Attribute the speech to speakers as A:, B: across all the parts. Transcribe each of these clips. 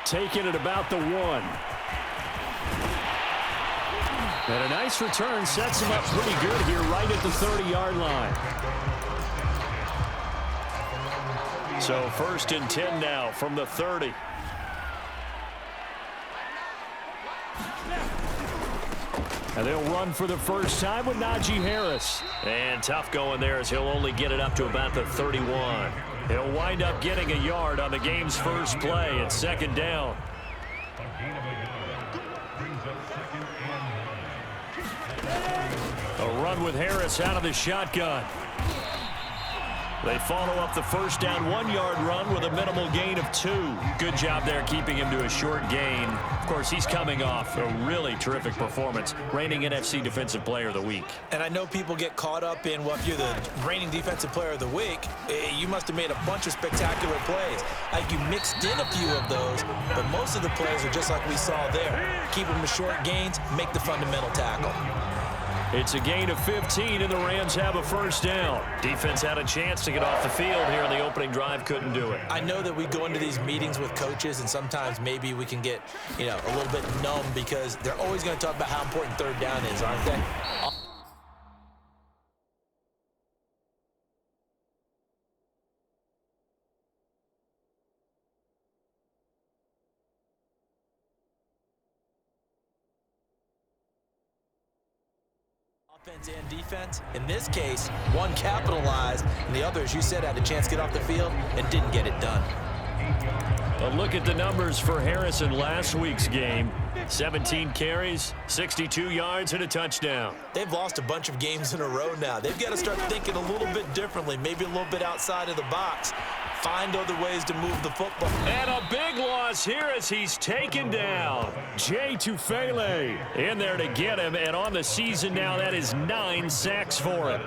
A: taken at about the 1. And a nice return sets him up pretty good here right at the 30-yard line. So 1st and 10 now from the 30. And they'll run for the first time with Najee Harris. And tough going there as he'll only get it up to about the 31. He'll wind up getting a yard on the game's first play. It's 2nd down. A run with Harris out of the shotgun. They follow up the first down 1-yard run with a minimal gain of 2. Good job there keeping him to a short gain. Of course, he's coming off a really terrific performance, reigning NFC Defensive Player of the Week.
B: And I know people get caught up in, well, if you're the reigning Defensive Player of the Week, you must have made a bunch of spectacular plays. Like you mixed in a few of those, but most of the plays are just like we saw there. Keep them to short gains, make the fundamental tackle.
A: It's a gain of 15, and the Rams have a first down. Defense had a chance to get off the field here in the opening drive, couldn't do it.
B: I know that we go into these meetings with coaches, and sometimes maybe we can get, a little bit numb because they're always going to talk about how important 3rd down is, aren't they? Offense and defense. In this case, one capitalized, and the other, as you said, had a chance to get off the field and didn't get it done.
A: A look at the numbers for Harris in last week's game. 17 carries, 62 yards, and a touchdown.
B: They've lost a bunch of games in a row now. They've got to start thinking a little bit differently, maybe a little bit outside of the box. Find other ways to move the football.
A: And a big loss here as he's taken down. Jay Tufele in there to get him, and on the season now, that is 9 sacks for him.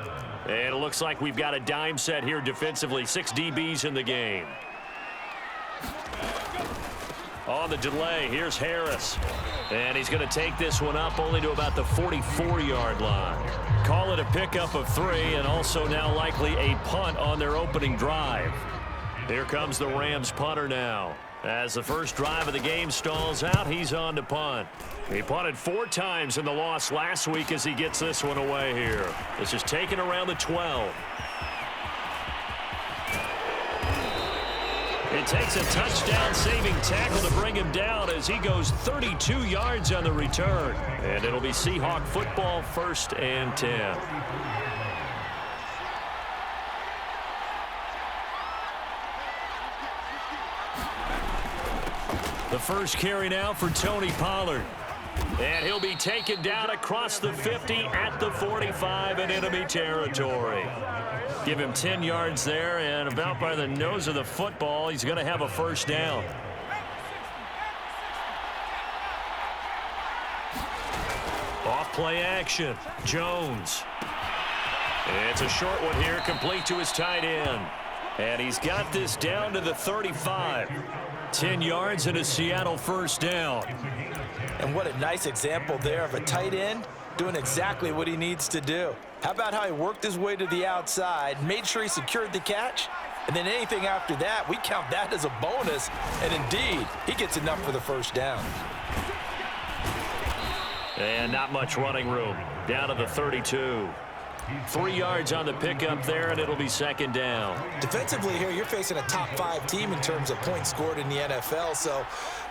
A: And it looks like we've got a dime set here defensively. 6 DBs in the game. On the delay, here's Harris. And he's going to take this one up only to about the 44-yard line. Call it a pickup of 3, and also now likely a punt on their opening drive. Here comes the Rams punter now. As the first drive of the game stalls out, he's on to punt. He punted 4 times in the loss last week as he gets this one away here. This is taken around the 12. It takes a touchdown-saving tackle to bring him down as he goes 32 yards on the return. And it'll be Seahawk football, 1st and 10. The first carry now for Tony Pollard. And he'll be taken down across the 50 at the 45 in enemy territory. Give him 10 yards there, and about by the nose of the football, he's going to have a first down. Off play action. Jones. It's a short one here, complete to his tight end. And he's got this down to the 35. 10 yards and a Seattle first down.
B: And what a nice example there of a tight end doing exactly what he needs to do. How about how he worked his way to the outside, made sure he secured the catch, and then anything after that, we count that as a bonus. And indeed, he gets enough for the first down.
A: And not much running room. Down to the 32. 3 yards on the pickup there, and it'll be 2nd down.
B: Defensively here, you're facing a top 5 team in terms of points scored in the NFL. So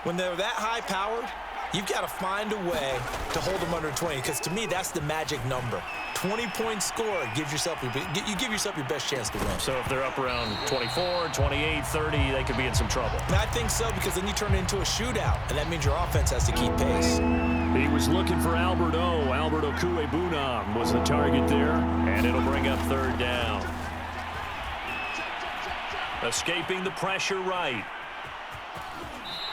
B: when they're that high-powered, you've got to find a way to hold them under 20, because to me, that's the magic number. 20 points scored gives yourself you give yourself your best chance to win.
A: So if they're up around 24, 28, 30, they could be in some trouble.
B: And I think so, because then you turn it into a shootout, and that means your offense has to keep pace.
A: He was looking for Albert Okuebunam was the target there, and it'll bring up 3rd down. Escaping the pressure right.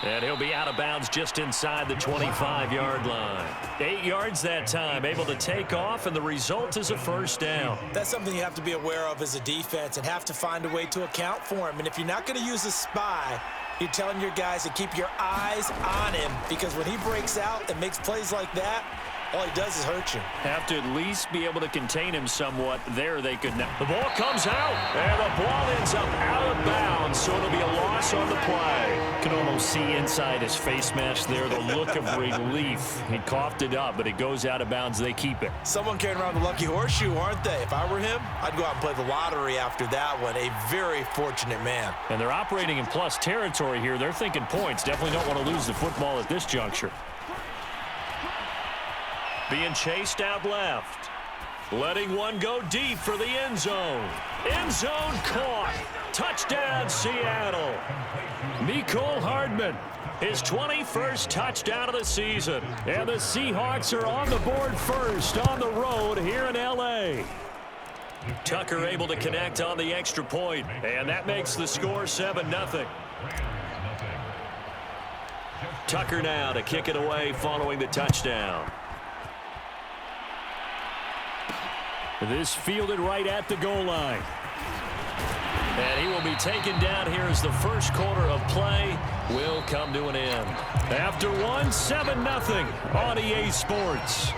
A: And he'll be out of bounds just inside the 25-yard line. 8 yards that time, able to take off, and the result is a first down.
B: That's something you have to be aware of as a defense and have to find a way to account for him. And if you're not going to use a spy, you're telling your guys to keep your eyes on him, because when he breaks out and makes plays like that, All he does is hurt you.
A: Have to at least be able to contain him somewhat. There they could not. The ball comes out, and the ball ends up out of bounds, so it'll be a loss on the play. Can almost see inside his face mask there the look of relief. He coughed it up, but it goes out of bounds. They keep it.
B: Someone carrying around the lucky horseshoe, aren't they? If I were him, I'd go out and play the lottery after that one. A very fortunate man.
A: And they're operating in plus territory here. They're thinking points. Definitely don't want to lose the football at this juncture. Being chased out left. Letting one go deep for the end zone. End zone caught. Touchdown, Seattle. Mecole Hardman, his 21st touchdown of the season. And the Seahawks are on the board first on the road here in L.A. Tucker able to connect on the extra point, and that makes the score 7-0. Tucker now to kick it away following the touchdown. This fielded right at the goal line. And he will be taken down here as the first quarter of play will come to an end. After one, 7-0 on EA Sports.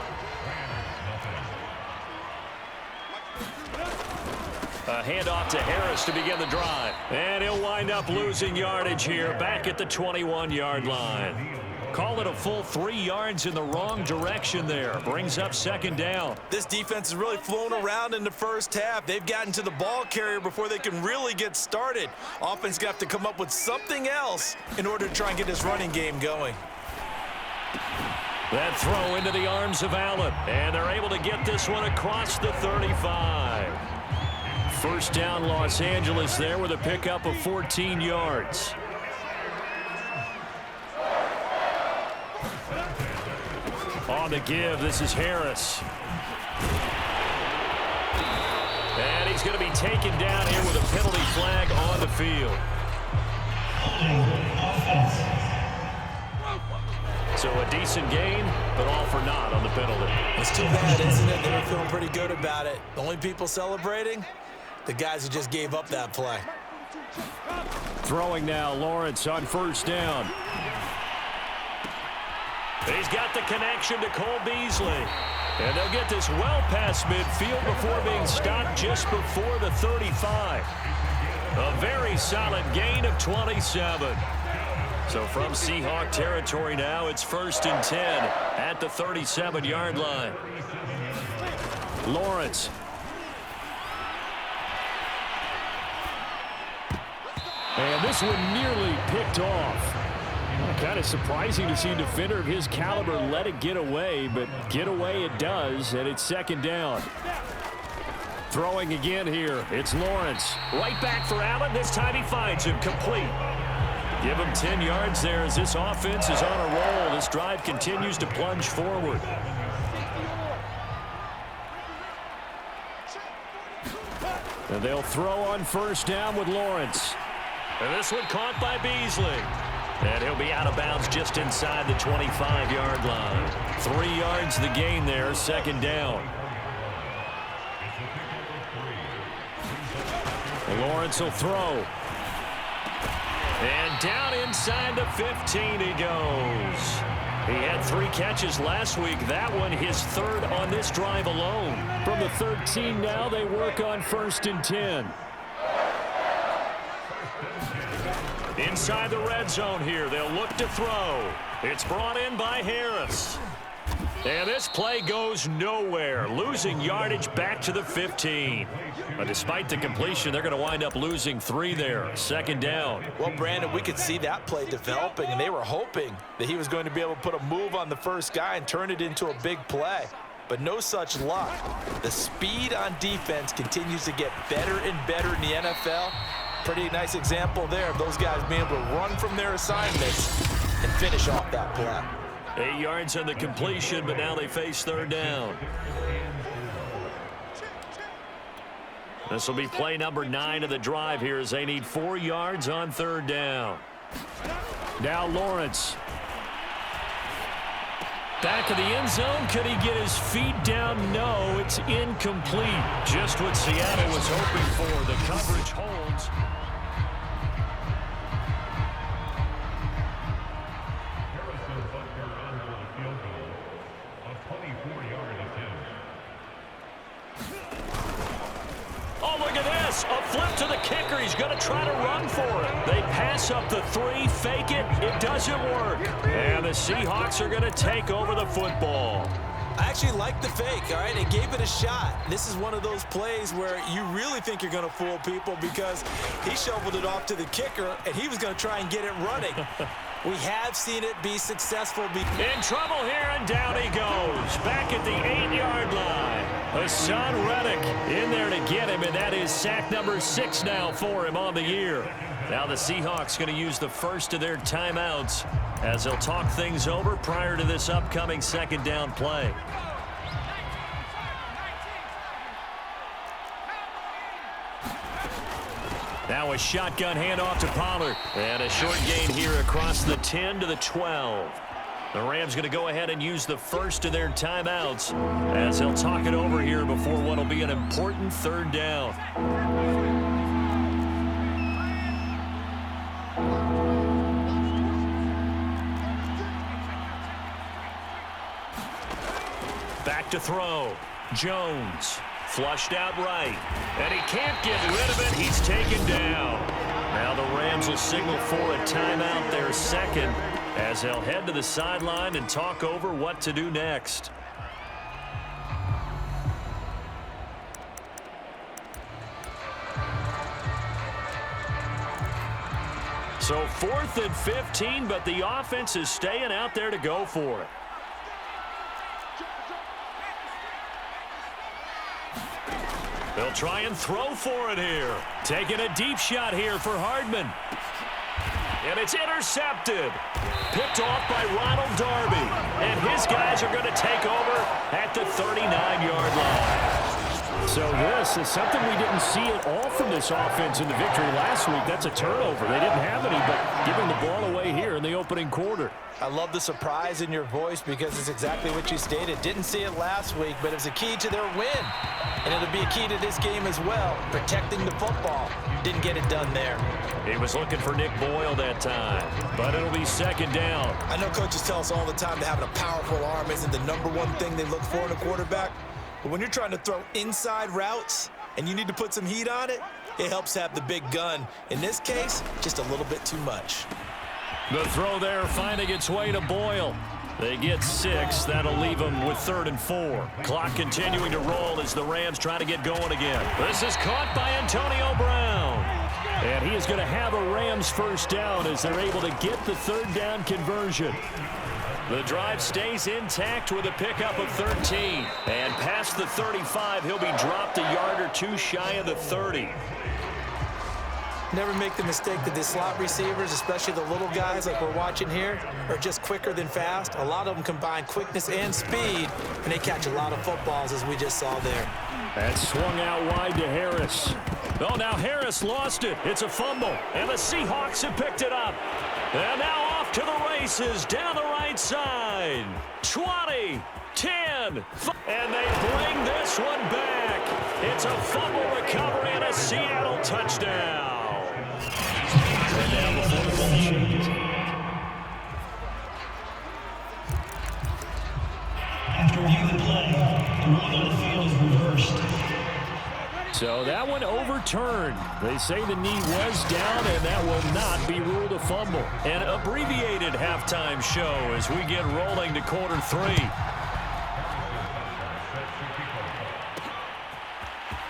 A: A handoff to Harris to begin the drive. And he'll wind up losing yardage here back at the 21-yard line. Call it a full 3 yards in the wrong direction there. Brings up second down.
B: This defense has really flown around in the first half. They've gotten to the ball carrier before they can really get started. Offense going to have to come up with something else in order to try and get this running game going.
A: That throw into the arms of Allen. And they're able to get this one across the 35. First down, Los Angeles there with a pickup of 14 yards. On the give, this is Harris. And he's going to be taken down here with a penalty flag on the field. So a decent gain, but all for naught on the penalty.
B: It's too bad, isn't it? They were feeling pretty good about it. The only people celebrating, the guys who just gave up that play.
A: Throwing now, Lawrence on first down. He's got the connection to Cole Beasley. And they'll get this well past midfield before being stopped just before the 35. A very solid gain of 27. So from Seahawk territory now, it's 1st and 10 at the 37-yard line. Lawrence. And this one nearly picked off. Kind of surprising to see a defender of his caliber let it get away, but get away it does, and it's second down. Throwing again here, it's Lawrence. Right back for Allen. This time he finds him complete. Give him 10 yards there as this offense is on a roll. This drive continues to plunge forward. And they'll throw on first down with Lawrence. And this one caught by Beasley. And he'll be out of bounds just inside the 25-yard line. 3 yards the gain there, second down. Lawrence will throw. And down inside the 15 he goes. He had 3 catches last week. That one his 3rd on this drive alone. From the 13 now, they work on 1st and 10. Inside the red zone here, they'll look to throw. It's brought in by Harris. And this play goes nowhere, losing yardage back to the 15. But despite the completion, they're going to wind up losing 3 there. Second down.
B: Well, Brandon, we could see that play developing, and they were hoping that he was going to be able to put a move on the first guy and turn it into a big play. But no such luck. The speed on defense continues to get better and better in the NFL. Pretty nice example there of those guys being able to run from their assignments and finish off that play.
A: 8 yards on the completion, but now they face 3rd down. This will be play number 9 of the drive here as they need 4 yards on 3rd down. Now Lawrence. Back of the end zone. Could he get his feet down? No, it's incomplete. Just what Seattle was hoping for. The coverage holds. this. A flip to the kicker. He's going to try to run for it. They pass up the 3, fake it. It doesn't work. And the Seahawks are going to take over the football.
B: I actually like the fake, all right? They gave it a shot. This is one of those plays where you really think you're going to fool people because he shoveled it off to the kicker, and he was going to try and get it running. We have seen it be successful.
A: In trouble here, and down he goes. Back at the 8-yard line. Hassan Reddick in there to get him, and that is sack number 6 now for him on the year. Now the Seahawks going to use the first of their timeouts as they'll talk things over prior to this upcoming second down play. Now a shotgun handoff to Pollard. And a short gain here across the 10 to the 12. The Rams going to go ahead and use the first of their timeouts as they'll talk it over here before what will be an important third down. Back to throw. Jones. Flushed out right. And he can't get rid of it. He's taken down. Now the Rams will signal for a timeout, their second, as they'll head to the sideline and talk over what to do next. So 4th and 15, but the offense is staying out there to go for it. They'll try and throw for it here. Taking a deep shot here for Hardman. And it's intercepted. Picked off by Ronald Darby. And his guys are going to take over at the 39-yard line. So this is something we didn't see at all from this offense in the victory last week. That's a turnover. They didn't have any, but giving the ball away here in the opening quarter.
B: I love the surprise in your voice because it's exactly what you stated. Didn't see it last week, but it was a key to their win. And it'll be a key to this game as well, protecting the football. Didn't get it done there.
A: He was looking for Nick Boyle that time, but it'll be second down.
B: I know coaches tell us all the time that having a powerful arm isn't the #1 thing they look for in a quarterback. But when you're trying to throw inside routes and you need to put some heat on it, it helps have the big gun. In this case, just a little bit too much.
A: The throw there finding its way to Boyle. They get 6. That'll leave them with 3rd and 4. Clock continuing to roll as the Rams try to get going again. This is caught by Antonio Brown. And he is going to have a Rams first down as they're able to get the 3rd down conversion. The drive stays intact with a pickup of 13. And past the 35, he'll be dropped a yard or 2 shy of the 30.
B: Never make the mistake that the slot receivers, especially the little guys like we're watching here, are just quicker than fast. A lot of them combine quickness and speed, and they catch a lot of footballs, as we just saw there.
A: That swung out wide to Harris. Oh, now Harris lost it. It's a fumble, and the Seahawks have picked it up. And now off to the races down the right side. 20, 10, and they bring this one back. It's a fumble recovery and a Seattle touchdown. And now before the ball changes.
C: After review the play, the ruling on the field is reversed.
A: So that one overturned. They say the knee was down, and that will not be ruled a fumble. An abbreviated halftime show as we get rolling to quarter 3.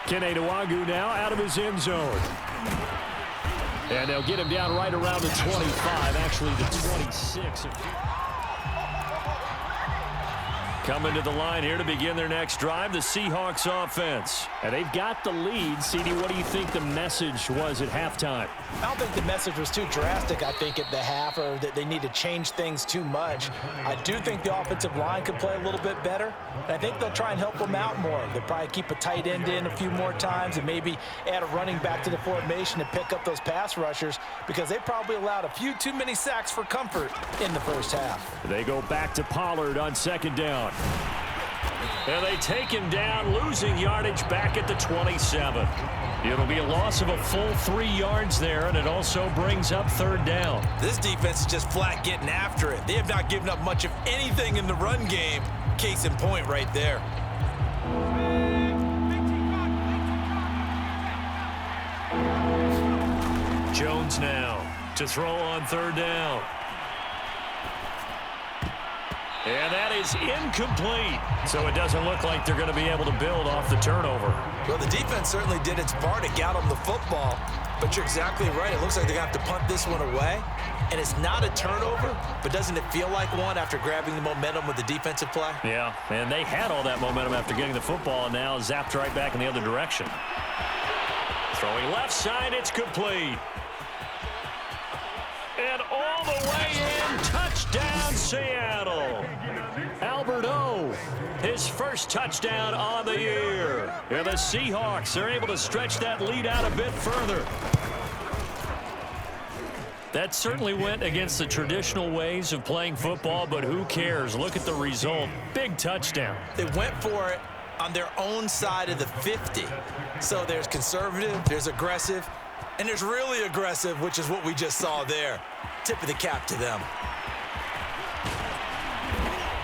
A: Kene Nwangwu now out of his end zone. And they'll get him down right around the 25, actually the 26. Coming to the line here to begin their next drive, the Seahawks offense. And they've got the lead. CD, what do you think the message was at halftime?
B: I don't think the message was too drastic, I think, at the half, or that they need to change things too much. I do think the offensive line could play a little bit better, and I think they'll try and help them out more. They'll probably keep a tight end in a few more times and maybe add a running back to the formation to pick up those pass rushers because they probably allowed a few too many sacks for comfort in the first half.
A: They go back to Pollard on second down. And they take him down, losing yardage back at the 27. It'll be a loss of a full 3 yards there, and it also brings up third down.
B: This defense is just flat getting after it. They have not given up much of anything in the run game. Case in point right there.
A: Jones now to throw on third down. And that is incomplete. So it doesn't look like they're going to be able to build off the turnover.
B: Well, the defense certainly did its part to get them the football. But you're exactly right. It looks like they're going to have to punt this one away. And it's not a turnover, but doesn't it feel like one after grabbing the momentum with the defensive play?
A: Yeah, and they had all that momentum after getting the football and now zapped right back in the other direction. Throwing left side, it's complete. And all the way in, touchdown Seattle. Albert O, his first touchdown on the year. And the Seahawks are able to stretch that lead out a bit further. That certainly went against the traditional ways of playing football, but who cares? Look at the result. Big touchdown.
B: They went for it on their own side of the 50. So there's conservative, there's aggressive, and there's really aggressive, which is what we just saw there. Tip of the cap to them.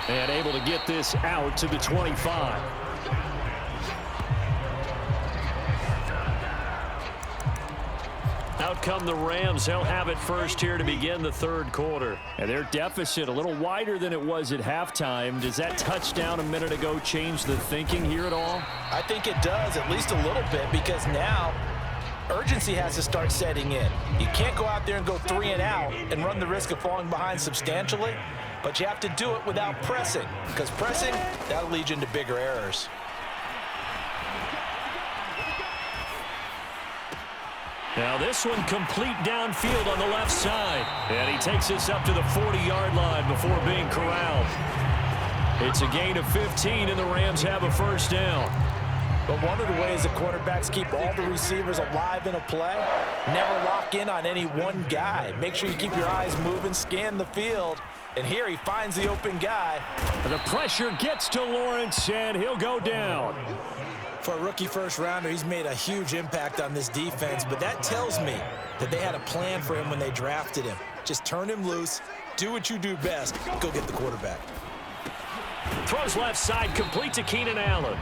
A: And able to get this out to the 25. Out come the Rams. They'll have it first here to begin the third quarter. And their deficit a little wider than it was at halftime. Does that touchdown a minute ago change the thinking here at all?
B: I think it does, at least a little bit, because now urgency has to start setting in. You can't go out there and go 3 and out and run the risk of falling behind substantially, but you have to do it without pressing, because pressing, that'll lead you into bigger errors.
A: Now this one complete downfield on the left side. And he takes this up to the 40-yard line before being corralled. It's a gain of 15, and the Rams have a first down.
B: But one of the ways the quarterbacks keep all the receivers alive in a play, never lock in on any one guy. Make sure you keep your eyes moving, scan the field. And here he finds the open guy.
A: And the pressure gets to Lawrence, and he'll go down.
B: For a rookie first-rounder, he's made a huge impact on this defense, but that tells me that they had a plan for him when they drafted him. Just turn him loose, do what you do best, go get the quarterback.
A: Throws left side, complete to Keenan Allen.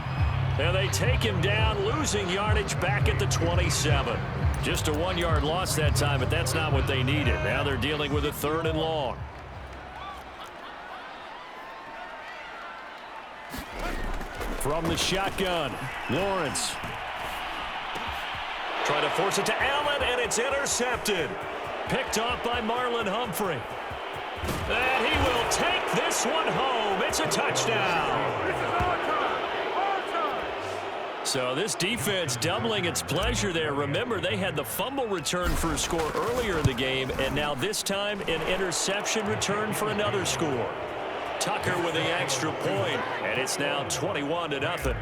A: And they take him down, losing yardage back at the 27. Just a 1-yard loss that time, but that's not what they needed. Now they're dealing with a 3rd and long. From the shotgun, Lawrence. Trying to force it to Allen, and it's intercepted. Picked off by Marlon Humphrey. And he will take this one home. It's a touchdown. So this defense doubling its pleasure there. Remember, they had the fumble return for a score earlier in the game, and now this time an interception return for another score. Tucker with the extra point, and it's now 21-0.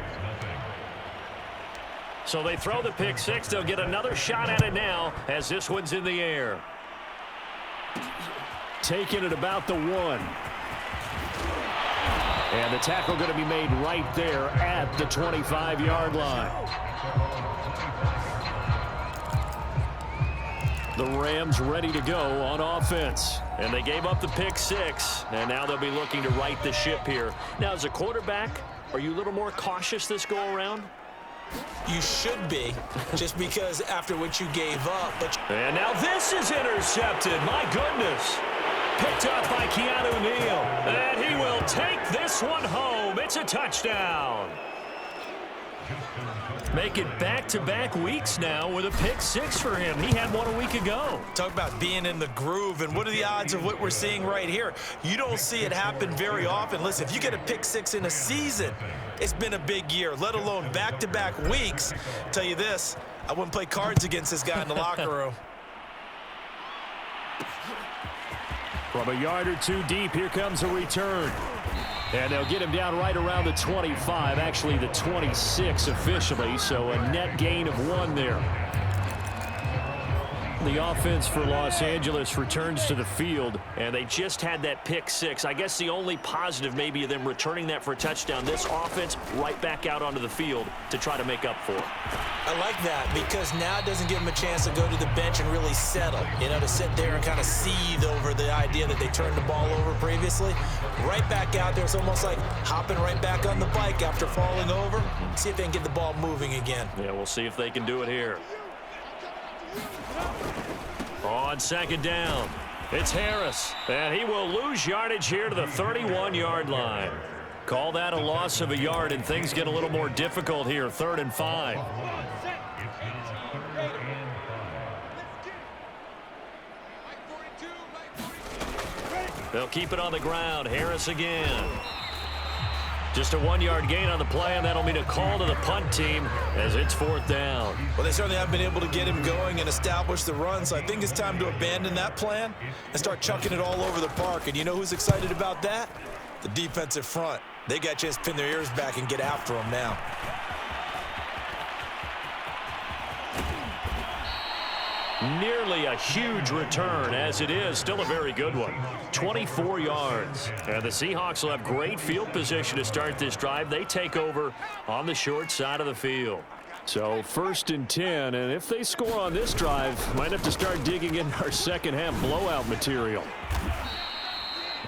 A: So they throw the pick six. They'll get another shot at it now as this one's in the air. Taking it about the 1. And the tackle going to be made right there at the 25-yard line. The Rams ready to go on offense. And they gave up the pick six. And now they'll be looking to right the ship here. Now, as a quarterback, are you a little more cautious this go-around?
B: You should be, just because after what you gave up.
A: And now this is intercepted. My goodness. Picked up by Keanu Neal. And he will take this one home. It's a touchdown. Make it back-to-back weeks now with a pick six for him. He had one a week ago.
B: Talk about being in the groove, and what are the odds of what we're seeing right here? You don't see it happen very often. Listen, if you get a pick six in a season, it's been a big year, let alone back-to-back weeks. Tell you this, I wouldn't play cards against this guy in the locker room.
A: From a yard or two deep, here comes a return. And they'll get him down right around the 25, actually the 26 officially, so a net gain of 1 there. The offense for Los Angeles returns to the field, and they just had that pick six. I guess the only positive maybe of them returning that for a touchdown, this offense right back out onto the field to try to make up for it.
B: I like that because now it doesn't give them a chance to go to the bench and really settle, you know, to sit there and kind of seethe over the idea that they turned the ball over previously. Right back out there, it's almost like hopping right back on the bike after falling over. See if they can get the ball moving again.
A: Yeah, we'll see if they can do it here. On second down, it's Harris, and he will lose yardage here to the 31-yard line. Call that a loss of a yard, and things get a little more difficult here, 3rd and 5. They'll keep it on the ground. Harris again. Just a 1-yard gain on the play, and that'll mean a call to the punt team as it's 4th down.
B: Well, they certainly haven't been able to get him going and establish the run, so I think it's time to abandon that plan and start chucking it all over the park. And you know who's excited about that? The defensive front. They got a chance to pin their ears back and get after him now.
A: Nearly a huge return, as it is still a very good one. 24 yards. And the Seahawks will have great field position to start this drive. They take over on the short side of the field. So 1st and 10, and if they score on this drive, might have to start digging in our second half blowout material.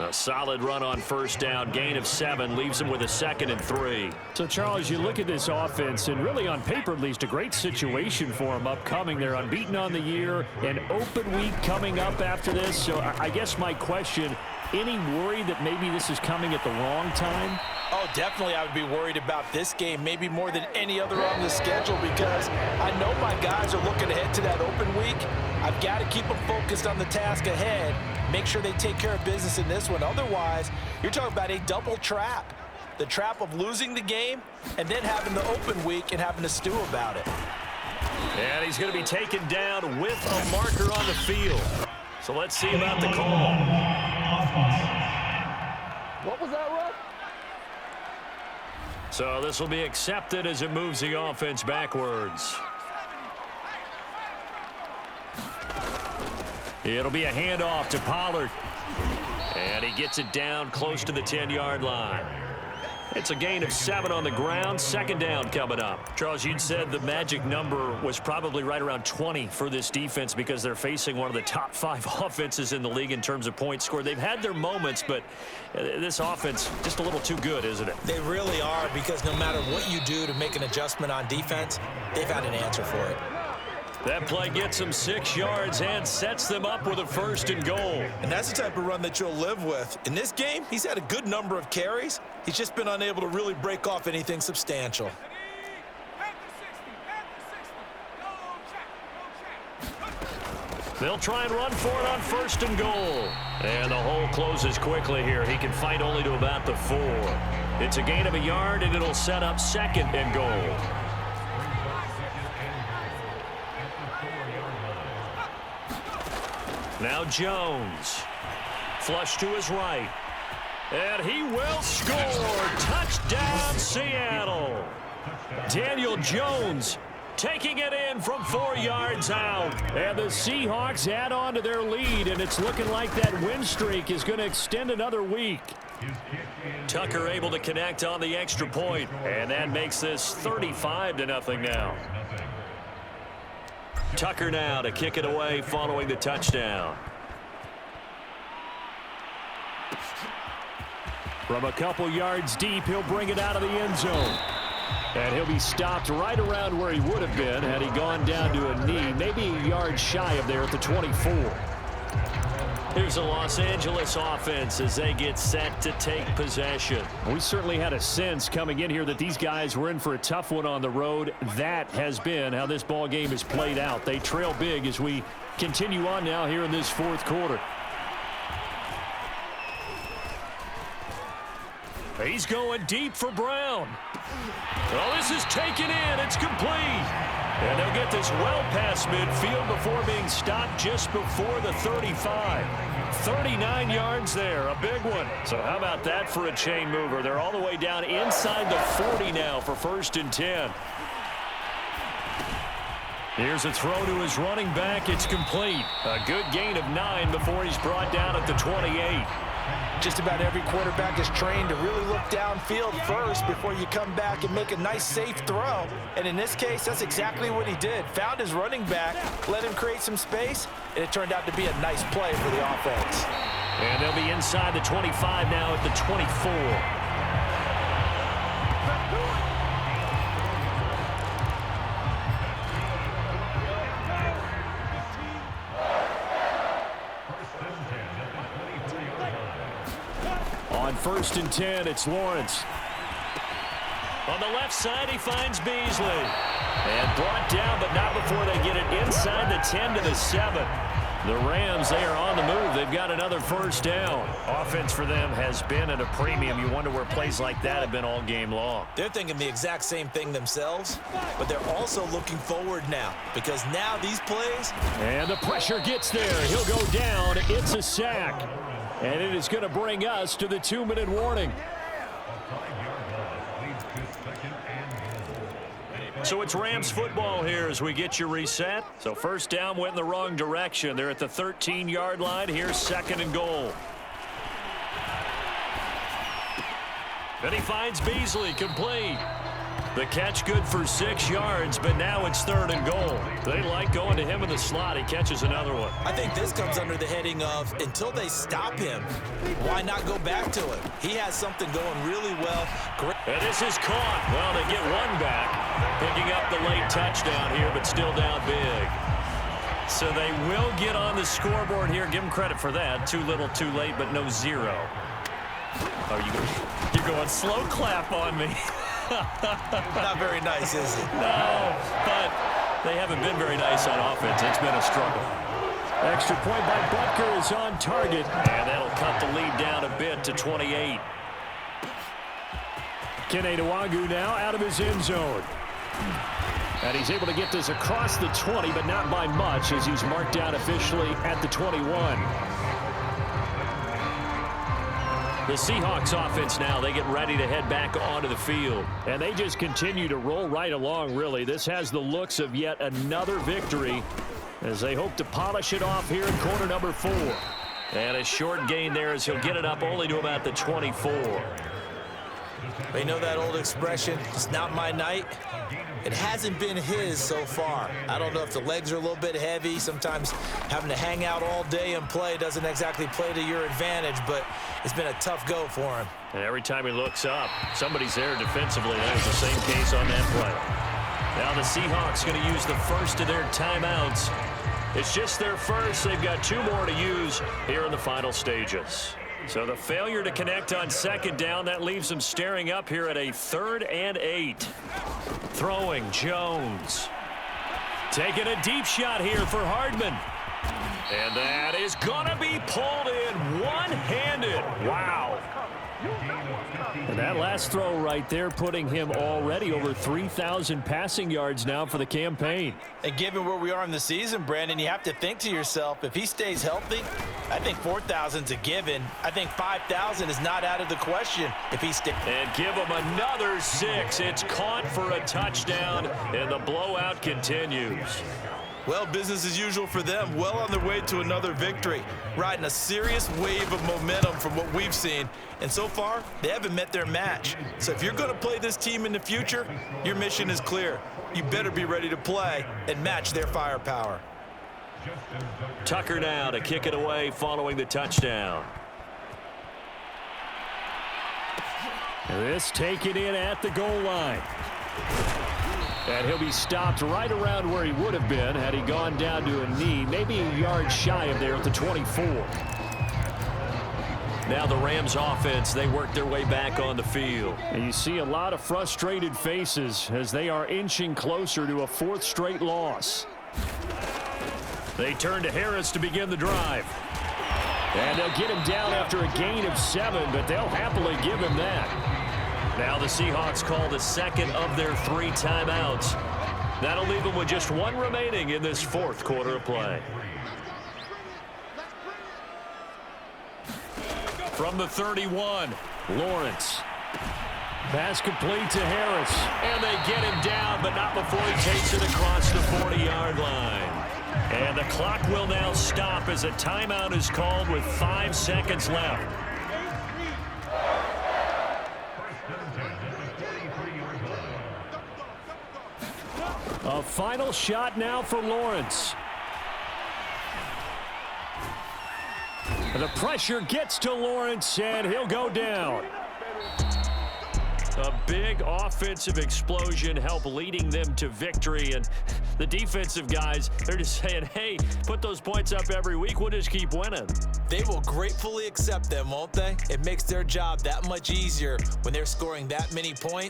A: A solid run on 1st down, gain of 7, leaves them with a 2nd and 3.
D: So, Charles, you look at this offense, and really on paper at least, a great situation for them upcoming. They're unbeaten on the year, an open week coming up after this. So I guess my question, any worry that maybe this is coming at the wrong time?
B: Oh, definitely I would be worried about this game, maybe more than any other on the schedule, because I know my guys are looking ahead to that open week. I've got to keep them focused on the task ahead, make sure they take care of business in this one. Otherwise, you're talking about a double trap. The trap of losing the game and then having the open week and having to stew about it.
A: And he's going to be taken down with a marker on the field. So let's see about the call.
E: What was that, Russ?
A: So this will be accepted as it moves the offense backwards. It'll be a handoff to Pollard. And he gets it down close to the 10-yard line. It's a gain of 7 on the ground. 2nd down coming up. Charles, you'd said the magic number was probably right around 20 for this defense because they're facing one of the top 5 offenses in the league in terms of points scored. They've had their moments, but this offense just a little too good, isn't it?
B: They really are, because no matter what you do to make an adjustment on defense, they've had an answer for it.
A: That play gets them 6 yards and sets them up with a 1st and goal.
B: And that's the type of run that you'll live with. In this game, he's had a good number of carries. He's just been unable to really break off anything substantial.
A: They'll try and run for it on 1st and goal. And the hole closes quickly here. He can fight only to about the 4. It's a gain of a yard, and it'll set up 2nd and goal. Now Jones. Flush to his right. And he will score. Touchdown, Seattle. Daniel Jones taking it in from 4 yards out.
D: And the Seahawks add on to their lead, and it's looking like that win streak is going to extend another week.
A: Tucker able to connect on the extra point, and that makes this 35-0 now. Tucker now to kick it away following the touchdown.
D: From a couple yards deep, he'll bring it out of the end zone. And he'll be stopped right around where he would have been had he gone down to a knee, maybe a yard shy of there at the 24.
A: Here's the Los Angeles offense as they get set to take possession.
D: We certainly had a sense coming in here that these guys were in for a tough one on the road. That has been how this ball game is played out. They trail big as we continue on now here in this 4th quarter.
A: He's going deep for Brown. Well, this is taken in. It's complete. And they'll get this well past midfield before being stopped just before the 35. 39 yards there, a big one. So how about that for a chain mover? They're all the way down inside the 40 now for 1st and 10. Here's a throw to his running back. It's complete. A good gain of 9 before he's brought down at the 28.
B: Just about every quarterback is trained to really look downfield first before you come back and make a nice, safe throw. And in this case, that's exactly what he did. Found his running back, let him create some space, and it turned out to be a nice play for the offense.
A: And they'll be inside the 25 now at the 24.
D: 1st and 10. It's Lawrence.
A: On the left side, he finds Beasley. And brought down, but not before they get it inside the 10 to the 7. The Rams, they are on the move. They've got another 1st down. Offense for them has been at a premium. You wonder where plays like that have been all game long.
B: They're thinking the exact same thing themselves, but they're also looking forward now because now these plays.
D: And the pressure gets there. He'll go down. It's a sack. And it is going to bring us to the 2-minute warning.
A: So it's Rams football here as we get you reset. So 1st down went in the wrong direction. They're at the 13-yard line. Here's 2nd and goal. Then he finds Beasley complete. The catch good for 6 yards, but now it's 3rd and goal. They like going to him in the slot. He catches another one.
B: I think this comes under the heading of until they stop him, why not go back to it? He has something going really well. Great.
A: And this is caught. Well, they get one back, picking up the late touchdown here, but still down big. So they will get on the scoreboard here. Give them credit for that. Too little, too late, but no 0. Oh, you're going slow clap on me.
B: Not very nice, is it?
A: No, but they haven't been very nice on offense. It's been a struggle.
D: Extra point by Butker is on target.
A: And that'll cut the lead down a bit to 28.
D: Kene Nwangwu now out of his end zone. And he's able to get this across the 20, but not by much as he's marked down officially at the 21. The Seahawks offense now, they get ready to head back onto the field. And they just continue to roll right along, really. This has the looks of yet another victory as they hope to polish it off here in quarter number 4.
A: And a short gain there as he'll get it up only to about the 24.
B: You know that old expression, it's not my night? It hasn't been his so far. I don't know if the legs are a little bit heavy. Sometimes having to hang out all day and play doesn't exactly play to your advantage, but it's been a tough go for him.
A: And every time he looks up, somebody's there defensively. That was the same case on that play. Now the Seahawks going to use the first of their timeouts. It's just their first. They've got 2 more to use here in the final stages. So the failure to connect on 2nd down, that leaves them staring up here at a 3rd and 8. Throwing Jones. Taking a deep shot here for Hardman. And that is going to be pulled in one-handed. Wow.
D: And that last throw right there putting him already over 3,000 passing yards now for the campaign.
B: And given where we are in the season, Brandon, you have to think to yourself, if he stays healthy, I think 4,000's a given. I think 5,000 is not out of the question if he stays.
A: And give him another 6. It's caught for a touchdown, and the blowout continues.
B: Well, business as usual for them. Well on their way to another victory. Riding a serious wave of momentum from what we've seen. And so far, they haven't met their match. So if you're going to play this team in the future, your mission is clear. You better be ready to play and match their firepower.
A: Tucker now to kick it away following the touchdown.
D: This taken in at the goal line. And he'll be stopped right around where he would have been had he gone down to a knee, maybe a yard shy of there at the 24.
A: Now the Rams offense, they work their way back on the field.
D: And you see a lot of frustrated faces as they are inching closer to a 4th straight loss.
A: They turn to Harris to begin the drive.
D: And they'll get him down after a gain of 7, but they'll happily give him that.
A: Now the Seahawks call the 2nd of their 3 timeouts. That'll leave them with just 1 remaining in this 4th quarter of play. From the 31, Lawrence.
D: Pass complete to Harris.
A: And they get him down, but not before he takes it across the 40-yard line. And the clock will now stop as a timeout is called with 5 seconds left.
D: A final shot now for Lawrence. And the pressure gets to Lawrence, and he'll go down.
A: A big offensive explosion helped leading them to victory, and The defensive guys, they're just saying, hey, put those points up every week. We'll just keep winning.
B: They will gratefully accept them, won't they? It makes their job that much easier when they're scoring that many points.